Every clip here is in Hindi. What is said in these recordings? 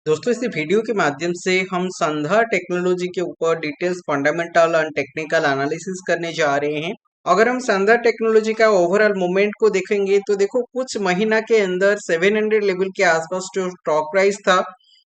दोस्तों इस वीडियो के माध्यम से हम संध्या टेक्नोलॉजी के ऊपर details fundamental and technical analysis करने जा रहे हैं। अगर हम संध्या टेक्नोलॉजी का ओवरऑल मूवमेंट को देखेंगे तो देखो कुछ महीना के अंदर 700 लेवल के आसपास जो स्टॉक प्राइस था,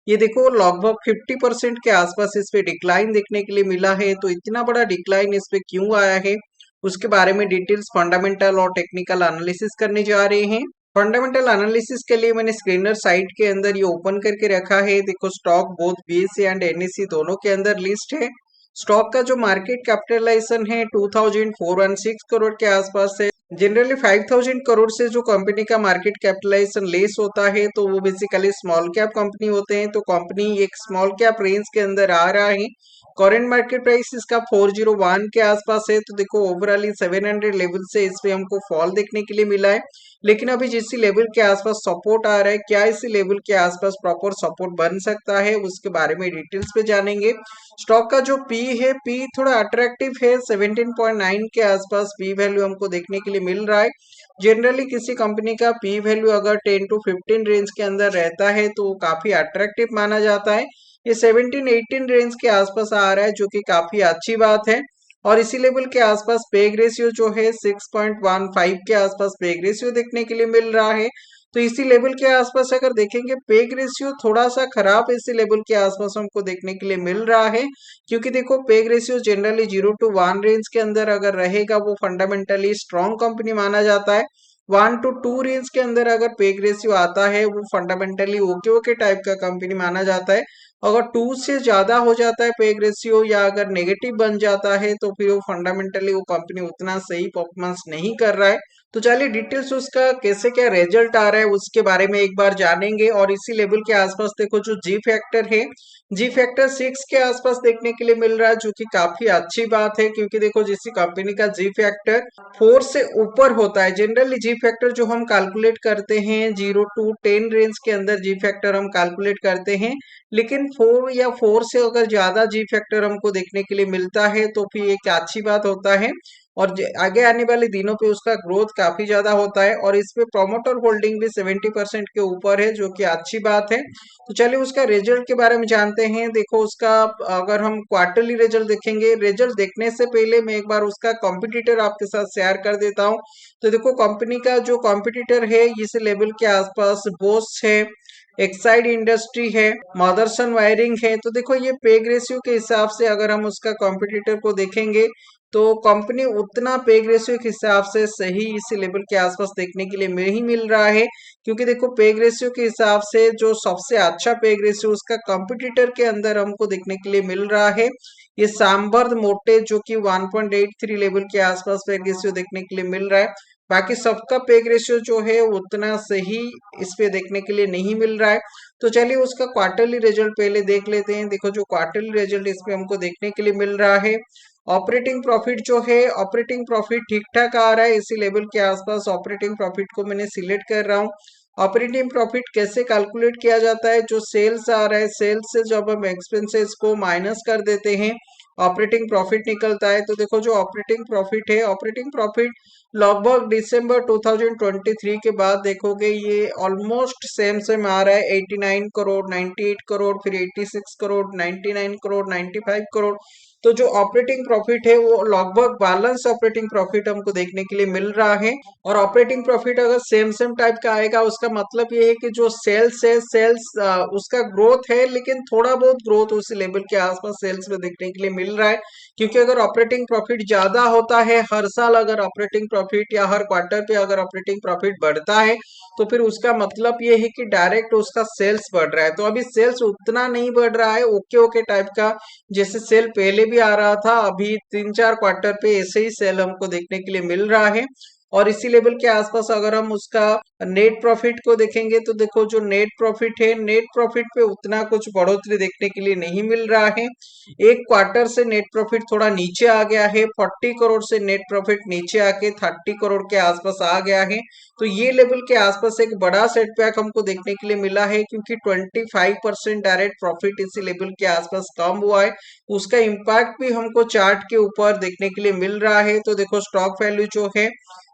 ये देखो लगभग 50% के आसपास इस पे डिक्लाइन देखने के लिए मिला है। तो इतना बड़ा डिक्लाइन इस पे क्यों आया है, उसके बारे में डिटेल्स फंडामेंटल और टेक्निकल एनालिसिस करने जा रहे हैं। फंडामेंटल एनालिसिस के लिए मैंने स्क्रीनर साइट के अंदर ये ओपन करके रखा है। देखो stock both BSE and NSE दोनों के अंदर लिस्ट है। स्टॉक का जो मार्केट कैपिटलाइजेशन है 2416 करोड़ के आसपास है। जनरली 5000 करोड़ से जो कंपनी का मार्केट कैपिटलाइजेशन लेस होता है तो वो बेसिकली स्मॉल कैप कंपनी होते हैं। तो कंपनी एक स्मॉल कैप रेंज के अंदर आ रहा है। करंट मार्केट प्राइस इसका 401 के आसपास है। तो देखो ओवरऑल 700 लेवल से इस पे हमको फॉल देखने के लिए मिला है। लेकिन अभी जिस लेवल के आसपास सपोर्ट आ रहा है, क्या इसी लेवल के आसपास प्रॉपर सपोर्ट बन सकता है, उसके बारे में डिटेल्स पे जानेंगे। स्टॉक का जो पी है, पी थोड़ा अट्रैक्टिव है। 17.9 के आसपास पी वैल्यू हमको देखने के लिए मिल रहा है। जनरली किसी कंपनी का पी वैल्यू अगर 10 to 15 रेंज के अंदर रहता है तो काफी अट्रैक्टिव माना जाता है। ये 17-18 रेंज के आसपास आ रहा है, जो कि काफी अच्छी बात है। और इसी लेवल के आसपास पेग रेशियो जो है 6.15 के आसपास पेग रेशियो देखने के लिए मिल रहा है। तो इसी लेवल के आसपास अगर देखेंगे पेग रेशियो थोड़ा सा खराब इसी लेवल के आसपास हमको देखने के लिए मिल रहा है। क्योंकि देखो peg ratio generally 0 to 1 range के अंदर अगर रहेगा वो फंडामेंटली स्ट्रॉन्ग कंपनी माना जाता है। 1 to 2 रेंज के अंदर अगर पेग रेशियो आता है वो फंडामेंटली ओके ओके टाइप का कंपनी माना जाता है। अगर 2 से ज्यादा हो जाता है पेग रेशियो या अगर नेगेटिव बन जाता है तो फिर वो फंडामेंटली वो कंपनी उतना सही परफॉर्मेंस नहीं कर रहा है। तो चलिए डिटेल्स उसका कैसे क्या रिजल्ट आ रहा है उसके बारे में एक बार जानेंगे। और इसी लेवल के आसपास देखो जो जी फैक्टर है, जी फैक्टर 6 के आसपास देखने के लिए मिल रहा है, जो कि काफी अच्छी बात है। क्योंकि देखो जिस कंपनी का जी फैक्टर 4 से ऊपर होता है, जनरली जी फैक्टर जो हम कैलकुलेट करते हैं 0 to 10 रेंज के अंदर जी फैक्टर हम कैलकुलेट करते हैं। लेकिन 4 या 4 से अगर ज्यादा जी फैक्टर हमको देखने के लिए मिलता है तो फिर एक अच्छी बात होता है। और आगे आने वाले दिनों पे उसका ग्रोथ काफी ज्यादा होता है। और इस पे प्रोमोटर होल्डिंग भी 70% के ऊपर है, जो कि अच्छी बात है। तो चलिए उसका रिजल्ट के बारे में जानते हैं। देखो उसका अगर हम क्वार्टरली रिजल्ट देखेंगे, रिजल्ट देखने से पहले मैं एक बार उसका कॉम्पिटिटर आपके साथ शेयर कर देता हूँ। तो देखो कंपनी का जो कॉम्पिटिटर है इस लेवल के आसपास बोस है, एक्साइड इंडस्ट्री है, मदरसन वायरिंग है। तो देखो ये पेग रेशियो के हिसाब से अगर हम उसका कॉम्पिटिटर को देखेंगे तो कंपनी उतना पेग रेशियो के हिसाब से सही इसी लेवल के आसपास देखने के लिए नहीं मिल रहा है। क्योंकि देखो पेग रेशियो के हिसाब से जो सबसे अच्छा पेग रेशियो उसका कॉम्पिटिटर के अंदर हमको देखने के लिए मिल रहा है, ये सांबर्द मोटे, जो कि 1.83 लेवल के आसपास पेग रेशियो देखने के लिए मिल रहा है। बाकी सबका पेग रेशियो जो है उतना सही इस पे देखने के लिए नहीं मिल रहा है। तो चलिए उसका क्वार्टरली रिजल्ट पहले देख लेते हैं। देखो जो क्वार्टरली रिजल्ट इस पे हमको देखने के लिए मिल रहा है, ऑपरेटिंग प्रॉफिट जो है, ऑपरेटिंग प्रॉफिट ठीक ठाक आ रहा है इसी लेवल के आसपास। ऑपरेटिंग प्रॉफिट को मैंने सिलेक्ट कर रहा हूँ। ऑपरेटिंग प्रॉफिट कैसे कैलकुलेट किया जाता है, जो सेल्स आ रहा है सेल्स से जब हम एक्सपेंसेस को माइनस कर देते हैं ऑपरेटिंग प्रॉफिट निकलता है। तो देखो जो ऑपरेटिंग प्रॉफिट है, ऑपरेटिंग प्रॉफिट लगभग दिसंबर 2023 के बाद देखोगे ये ऑलमोस्ट सेम सेम आ रहा है। 89 करोड़, 98 करोड़, फिर 86 करोड़, 99 करोड़, 95 करोड़। तो जो ऑपरेटिंग प्रॉफिट है वो लगभग बैलेंस ऑपरेटिंग प्रॉफिट हमको देखने के लिए मिल रहा है। और ऑपरेटिंग प्रॉफिट अगर सेम सेम टाइप का आएगा उसका मतलब ये है कि जो सेल्स है, सेल्स उसका ग्रोथ है, लेकिन थोड़ा बहुत ग्रोथ उस लेवल के आसपास सेल्स में देखने के लिए मिल रहा है। क्योंकि अगर ऑपरेटिंग प्रॉफिट ज्यादा होता है हर साल, अगर ऑपरेटिंग प्रॉफिट या हर क्वार्टर पे अगर ऑपरेटिंग प्रॉफिट बढ़ता है तो फिर उसका मतलब ये है कि डायरेक्ट उसका सेल्स बढ़ रहा है। तो अभी सेल्स उतना नहीं बढ़ रहा है, ओके ओके टाइप का जैसे सेल पहले भी आ रहा था। अभी 3-4 क्वार्टर पे ऐसे ही सेल हमको देखने के लिए मिल रहा है। और इसी लेवल के आसपास अगर हम उसका नेट प्रॉफिट को देखेंगे तो देखो जो नेट प्रॉफिट है, नेट प्रॉफिट पे उतना कुछ बढ़ोतरी देखने के लिए नहीं मिल रहा है। एक क्वार्टर से नेट प्रॉफिट थोड़ा नीचे आ गया है, 40 करोड़ से नेट प्रॉफिट नीचे आके 30 करोड़ के आसपास आ गया है। तो ये लेवल के आसपास एक बड़ा सेटबैक हमको देखने के लिए मिला है। क्योंकि 25% डायरेक्ट प्रॉफिट इसी लेवल के आसपास कम हुआ है, उसका इम्पैक्ट भी हमको चार्ट के ऊपर देखने के लिए मिल रहा है। तो देखो स्टॉक वैल्यू जो है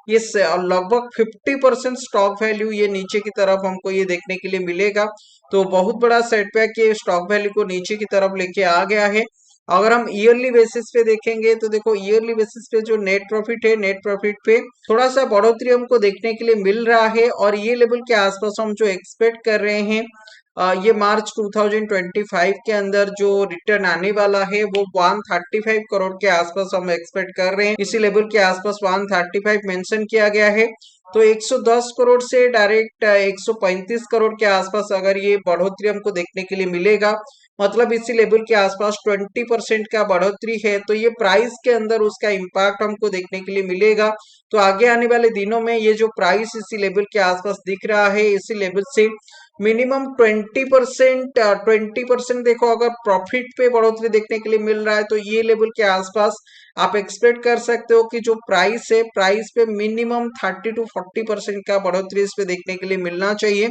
ये लगभग 50% स्टॉक वैल्यू ये नीचे की तरफ हमको ये देखने के लिए मिलेगा। तो बहुत बड़ा सेटबैक ये स्टॉक वैल्यू को नीचे की तरफ लेके आ गया है। अगर हम ईयरली बेसिस पे देखेंगे तो देखो ईयरली बेसिस पे जो नेट प्रॉफिट है, नेट प्रॉफिट पे थोड़ा सा बढ़ोतरी हमको देखने के लिए मिल रहा है और ये लेवल के आसपास हम जो एक्सपेक्ट कर रहे हैं ये मार्च 2025 के अंदर जो रिटर्न आने वाला है वो 135 करोड़ के आसपास हम एक्सपेक्ट कर रहे हैं। इसी लेवल के आसपास 135 मेंशन किया गया है। तो 110 करोड़ से डायरेक्ट 135 करोड़ के आसपास अगर ये बढ़ोतरी हमको देखने के लिए मिलेगा, मतलब इसी लेवल के आसपास 20% का बढ़ोतरी है, तो ये प्राइस के अंदर उसका इम्पैक्ट हमको देखने के लिए मिलेगा। तो आगे आने वाले दिनों में ये जो प्राइस इसी लेवल के आसपास दिख रहा है, इसी लेवल से मिनिमम 20% देखो अगर प्रॉफिट पे बढ़ोतरी देखने के लिए मिल रहा है तो ये लेवल के आसपास आप एक्सपेक्ट कर सकते हो कि जो प्राइस है, प्राइस पे मिनिमम 30 to 40% का बढ़ोतरी इस पे देखने के लिए मिलना चाहिए।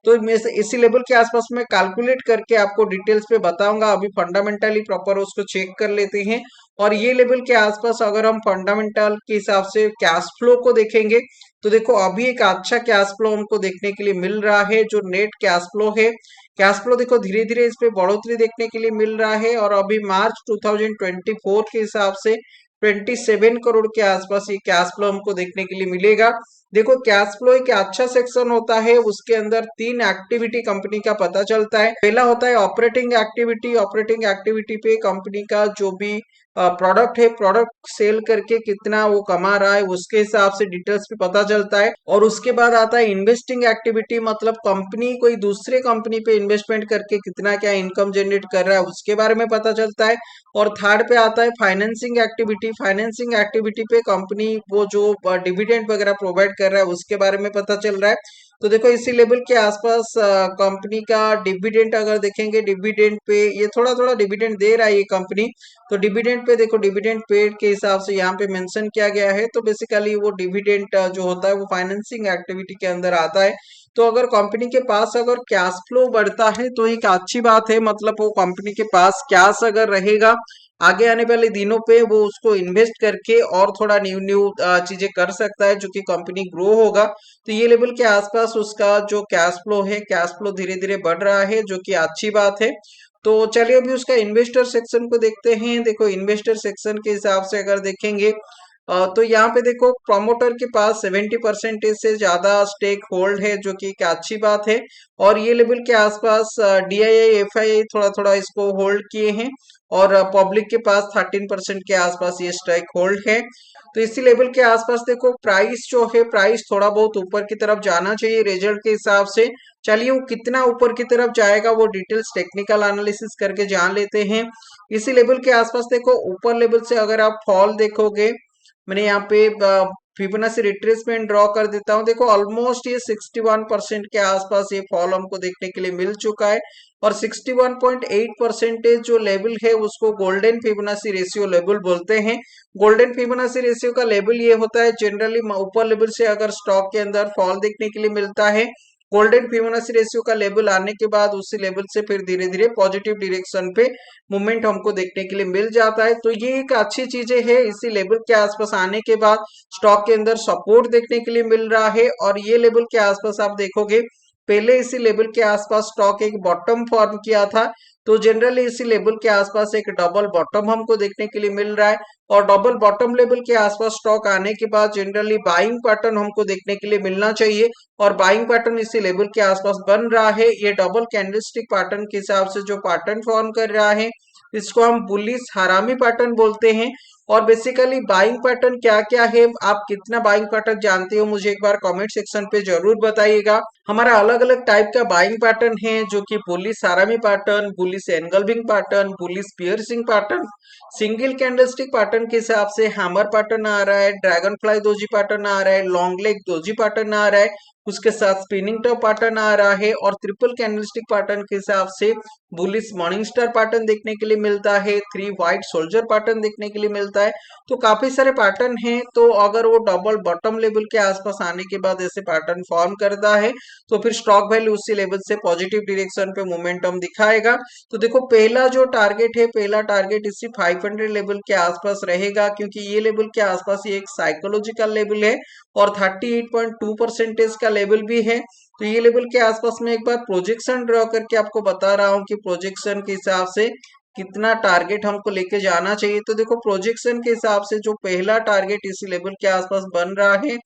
तो मैं इसी लेवल के आसपास मैं कैलकुलेट करके आपको डिटेल्स पे बताऊंगा। अभी फंडामेंटली प्रॉपर उसको चेक कर लेते हैं। और ये लेवल के आसपास अगर हम फंडामेंटल के हिसाब से कैश फ्लो को देखेंगे तो देखो अभी एक अच्छा कैश फ्लो हमको देखने के लिए मिल रहा है। जो नेट कैश फ्लो है, कैश फ्लो देखो धीरे धीरे इस पे बढ़ोतरी देखने के लिए मिल रहा है और अभी मार्च 2024 के हिसाब से 27 करोड़ के आसपास ये कैश फ्लो हमको देखने के लिए मिलेगा। देखो कैश फ्लो एक अच्छा सेक्शन होता है, उसके अंदर तीन एक्टिविटी कंपनी का पता चलता है। पहला होता है ऑपरेटिंग एक्टिविटी। ऑपरेटिंग एक्टिविटी पे कंपनी का जो भी प्रोडक्ट है, प्रोडक्ट सेल करके कितना वो कमा रहा है उसके हिसाब से डिटेल्स पे पता चलता है। और उसके बाद आता है इन्वेस्टिंग एक्टिविटी, मतलब कंपनी कोई दूसरे कंपनी पे इन्वेस्टमेंट करके कितना क्या इनकम जनरेट कर रहा है उसके बारे में पता चलता है। और थर्ड पे आता है फाइनेंसिंग एक्टिविटी। फाइनेंसिंग एक्टिविटी पे कंपनी वो जो डिविडेंड वगैरह प्रोवाइड कर रहा है उसके बारे में पता चल रहा है। तो देखो इसी लेवल के आसपास कंपनी का डिविडेंड अगर देखेंगे, डिविडेंड पे ये थोड़ा थोड़ा डिविडेंड दे रहा है ये कंपनी। तो डिविडेंड पे देखो डिविडेंड पेड के हिसाब से यहाँ पे मेंशन किया गया है। तो बेसिकली वो डिविडेंड जो होता है वो फाइनेंसिंग एक्टिविटी के अंदर आता है। तो अगर कंपनी के पास अगर कैश फ्लो बढ़ता है तो एक अच्छी बात है, मतलब वो कंपनी के पास कैश अगर रहेगा आगे आने वाले दिनों पे वो उसको इन्वेस्ट करके और थोड़ा न्यू न्यू चीजें कर सकता है जो कि कंपनी ग्रो होगा। तो ये लेवल के आसपास उसका जो कैश फ्लो है, कैश फ्लो धीरे धीरे बढ़ रहा है जो कि अच्छी बात है। तो चलिए अभी उसका इन्वेस्टर सेक्शन को देखते हैं। देखो इन्वेस्टर सेक्शन के हिसाब से अगर देखेंगे तो यहाँ पे देखो प्रमोटर के पास 70% से ज्यादा स्टेक होल्ड है जो कि एक अच्छी बात है। और ये लेवल के आसपास डीआईआई एफआईआई थोड़ा थोड़ा इसको होल्ड किए हैं और पब्लिक के पास 13% के आसपास ये स्टेक होल्ड है। तो इसी लेवल के आसपास देखो प्राइस जो है, प्राइस थोड़ा बहुत ऊपर की तरफ जाना चाहिए रिजल्ट के हिसाब से। चलिए वो कितना ऊपर की तरफ जाएगा वो डिटेल्स टेक्निकल एनालिसिस करके जान लेते हैं। इसी लेवल के आसपास देखो ऊपर लेवल से अगर आप फॉल देखोगे, मैंने यहाँ पे फिबोनाची रिट्रेसमेंट ड्रॉ कर देता हूँ। देखो ऑलमोस्ट ये 61% के आसपास ये फॉल हमको देखने के लिए मिल चुका है। और 61.8% जो लेवल है उसको गोल्डन फिबोनाची रेशियो लेवल बोलते हैं। गोल्डन फिबोनाची रेशियो का लेवल ये होता है जनरली ऊपर लेवल से अगर स्टॉक के अंदर फॉल देखने के लिए मिलता है, गोल्डन फिबोनाची रेशियो का लेवल आने के बाद उसी लेवल से फिर धीरे धीरे पॉजिटिव डायरेक्शन पे मूवमेंट हमको देखने के लिए मिल जाता है। तो ये एक अच्छी चीजें है, इसी लेवल के आसपास आने के बाद स्टॉक के अंदर सपोर्ट देखने के लिए मिल रहा है। और ये लेवल के आसपास आप देखोगे पहले इसी लेवल के आसपास स्टॉक एक बॉटम फॉर्म किया था। तो जनरली इसी लेवल के आसपास एक डबल बॉटम हमको देखने के लिए मिल रहा है। और डबल बॉटम लेवल के आसपास स्टॉक आने के बाद जनरली बाइंग पैटर्न हमको देखने के लिए मिलना चाहिए। और बाइंग पैटर्न इसी लेवल के आसपास बन रहा है। ये डबल कैंडलस्टिक पैटर्न के हिसाब से जो पैटर्न फॉर्म कर रहा है इसको हम बुलिश हरामी पैटर्न बोलते हैं। और बेसिकली बाइंग पैटर्न क्या क्या है, आप कितना बाइंग पैटर्न जानते हो मुझे एक बार कमेंट सेक्शन पे जरूर बताइएगा। हमारा अलग अलग टाइप का बाइंग पैटर्न है जो कि bullish harami pattern, bullish engulfing pattern, bullish piercing pattern, single candlestick pattern के हिसाब से हैमर पैटर्न आ रहा है, ड्रैगन फ्लाई दोजी पैटर्न आ रहा है, लॉन्ग लेग दोजी पैटर्न आ रहा है, उसके साथ स्पिनिंग टॉप पैटर्न आ रहा है। और ट्रिपल कैंडलस्टिक पैटर्न के हिसाब से बुलिश मॉर्निंग स्टार पैटर्न देखने के लिए मिलता है, थ्री व्हाइट सोल्जर पैटर्न देखने के लिए मिलता है। तो काफी सारे पैटर्न हैं। तो अगर वो डबल बॉटम लेवल के आसपास आने के बाद ऐसे पैटर्न फॉर्म करता है तो फिर स्टॉक वैल्यू उसी लेवल से पॉजिटिव डायरेक्शन पे मोमेंटम दिखाएगा। तो देखो पहला जो टारगेट है, पहला टारगेट इसी 500 लेवल के आसपास रहेगा, क्योंकि ये लेवल के आसपास ये एक साइकोलॉजिकल लेवल है और 38.2% का लेवल भी है। तो ये लेवल के आसपास में एक बार प्रोजेक्शन ड्रॉ करके आपको बता रहा हूँ कि प्रोजेक्शन के हिसाब से कितना टारगेट हमको लेके जाना चाहिए। तो देखो प्रोजेक्शन के हिसाब से जो पहला टारगेट इसी लेवल के आसपास बन रहा है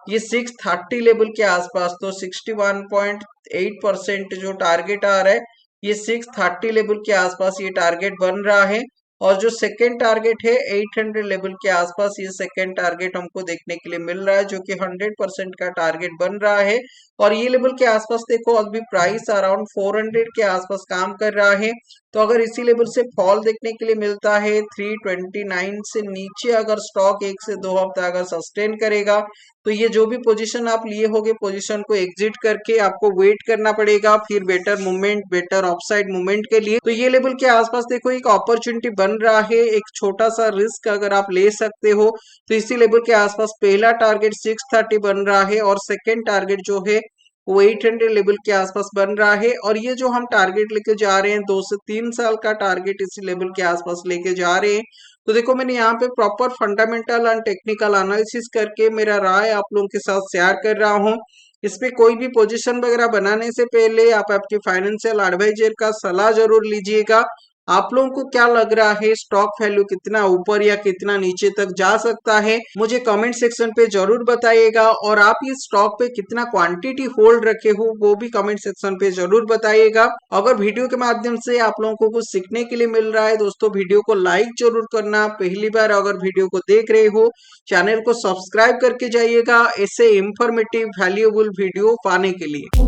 ये 630 लेवल के आसपास, तो 61.8% जो टारगेट आ रहा है ये 630 लेवल के आसपास ये टारगेट बन रहा है। और जो सेकेंड टारगेट है 800 लेवल के आसपास, ये सेकेंड टारगेट हमको देखने के लिए मिल रहा है, जो कि 100% का टारगेट बन रहा है। और ये लेवल के आसपास देखो अभी प्राइस अराउंड 400 के आसपास काम कर रहा है। तो अगर इसी लेवल से फॉल देखने के लिए मिलता है 329 से नीचे, अगर स्टॉक 1 से 2 हफ्ता अगर सस्टेन करेगा, तो ये जो भी पोजीशन आप लिए होगे पोजीशन को एग्जिट करके आपको वेट करना पड़ेगा फिर better movement, better upside movement के लिए। तो ये लेवल के आसपास देखो एक अपॉर्चुनिटी बन रहा है, एक छोटा सा रिस्क अगर आप ले सकते हो। तो इसी लेवल के आसपास पहला टारगेट 630 बन रहा है और सेकेंड टारगेट जो है वो 800 लेवल के आसपास बन रहा है। और ये जो हम टारगेट लेके जा रहे हैं 2 से 3 साल का टारगेट इसी लेवल के आसपास लेके जा रहे हैं। तो देखो मैंने यहाँ पे proper fundamental and technical analysis करके मेरा राय आप लोगों के साथ शेयर कर रहा हूँ। इस पे कोई भी पोजीशन वगैरह बनाने से पहले आप आपके फाइनेंशियल एडवाइजर का सलाह जरूर लीजिएगा। आप लोगों को क्या लग रहा है स्टॉक वैल्यू कितना ऊपर या कितना नीचे तक जा सकता है, मुझे कमेंट सेक्शन पे जरूर बताइएगा। और आप इस स्टॉक पे कितना क्वांटिटी होल्ड रखे हो वो भी कमेंट सेक्शन पे जरूर बताइएगा। अगर वीडियो के माध्यम से आप लोगों को कुछ सीखने के लिए मिल रहा है दोस्तों, वीडियो को लाइक जरूर करना। पहली बार अगर वीडियो को देख रहे हो चैनल को सब्सक्राइब करके जाइएगा ऐसे इंफॉर्मेटिव वैल्यूएबल वीडियो पाने के लिए।